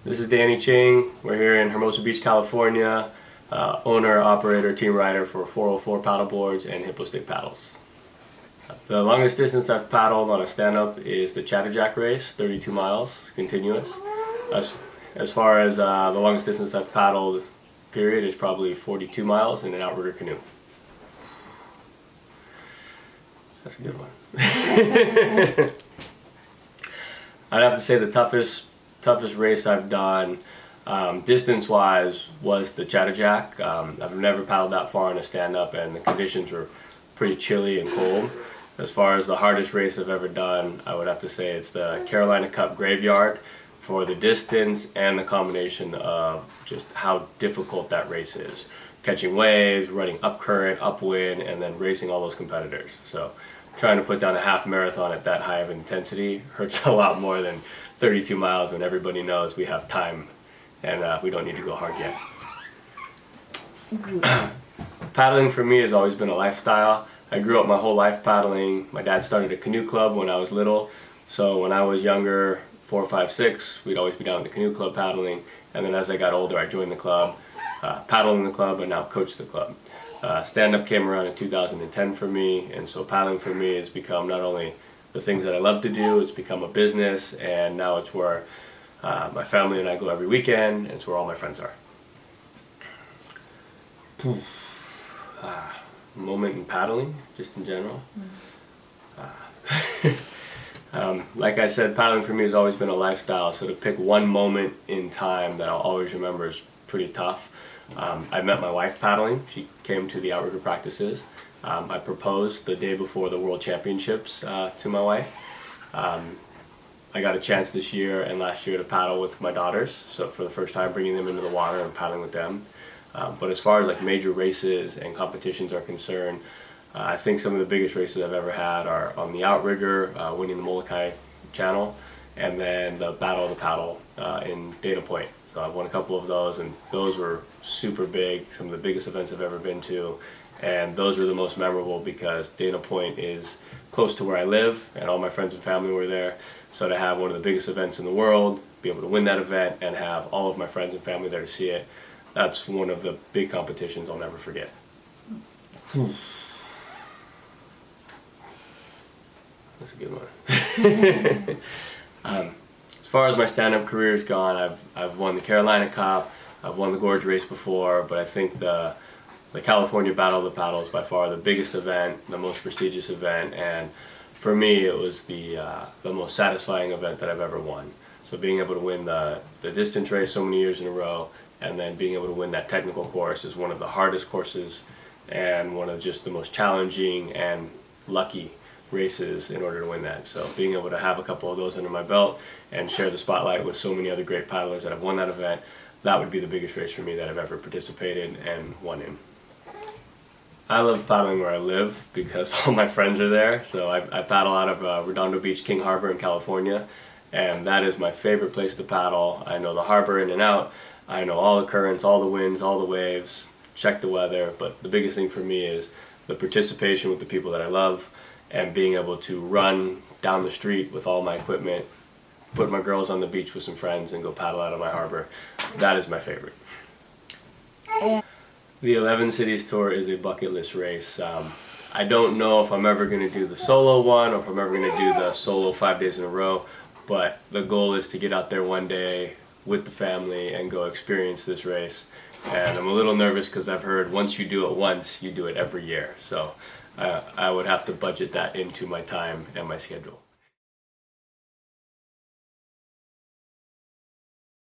This is Danny Ching. We're here in Hermosa Beach, California. Owner, operator, team rider for 404 paddleboards and Hippostick paddles. The longest distance I've paddled on a stand-up is the Chatterjack race, 32 miles, continuous. As far as the longest distance I've paddled, period, is probably 42 miles in an outrigger canoe. That's a good one. I'd have to say the toughest race I've done, distance-wise, was the Chatterjack. I've never paddled that far on a stand-up, and the conditions were pretty chilly and cold. As far as the hardest race I've ever done, I would have to say it's the Carolina Cup Graveyard for the distance and the combination of just how difficult that race is. Catching waves, running up current, upwind, and then racing all those competitors. So trying to put down a half marathon at that high of intensity hurts a lot more than 32 miles when everybody knows we have time and we don't need to go hard yet. Paddling for me has always been a lifestyle. I grew up my whole life paddling. My dad started a canoe club when I was little, so when I was younger, 4, 5, 6, we'd always be down at the canoe club paddling, and then as I got older I joined the club, paddled in the club, and now coach the club. Stand-up came around in 2010 for me, and so paddling for me has become not only the things that I love to do, it's become a business, and now it's where my family and I go every weekend, and it's where all my friends are. Moment in paddling, just in general. Like I said, paddling for me has always been a lifestyle, so to pick one moment in time that I'll always remember is pretty tough. I met my wife paddling. She came to the outrigger practices. I proposed the day before the World Championships to my wife. I got a chance this year and last year to paddle with my daughters, so for the first time bringing them into the water and paddling with them. But as far as like major races and competitions are concerned, I think some of the biggest races I've ever had are on the outrigger, winning the Molokai Channel, and then the Battle of the Paddle in Dana Point. So I've won a couple of those, and those were super big, some of the biggest events I've ever been to. And those were the most memorable because Dana Point is close to where I live, and all my friends and family were there. So to have one of the biggest events in the world, be able to win that event, and have all of my friends and family there to see it, that's one of the big competitions I'll never forget. That's a good one. As far as my stand-up career has gone, I've won the Carolina Cup, I've won the Gorge race before, but I think the California Battle of the Paddle is by far the biggest event, the most prestigious event, and for me it was the most satisfying event that I've ever won. So being able to win the distance race so many years in a row, and then being able to win that technical course is one of the hardest courses and one of just the most challenging and lucky races in order to win that. So being able to have a couple of those under my belt and share the spotlight with so many other great paddlers that have won that event, that would be the biggest race for me that I've ever participated and won in. I love paddling where I live because all my friends are there. So I paddle out of Redondo Beach, King Harbor in California, and that is my favorite place to paddle. I know the harbor in and out. I know all the currents, all the winds, all the waves, check the weather, but the biggest thing for me is the participation with the people that I love and being able to run down the street with all my equipment, put my girls on the beach with some friends, and go paddle out of my harbor. That is my favorite. The 11 Cities Tour is a bucket list race. I don't know if I'm ever going to do the solo one or if I'm ever going to do the solo 5 days in a row, but the goal is to get out there one day with the family and go experience this race. And I'm a little nervous because I've heard once you do it once, you do it every year. So I would have to budget that into my time and my schedule.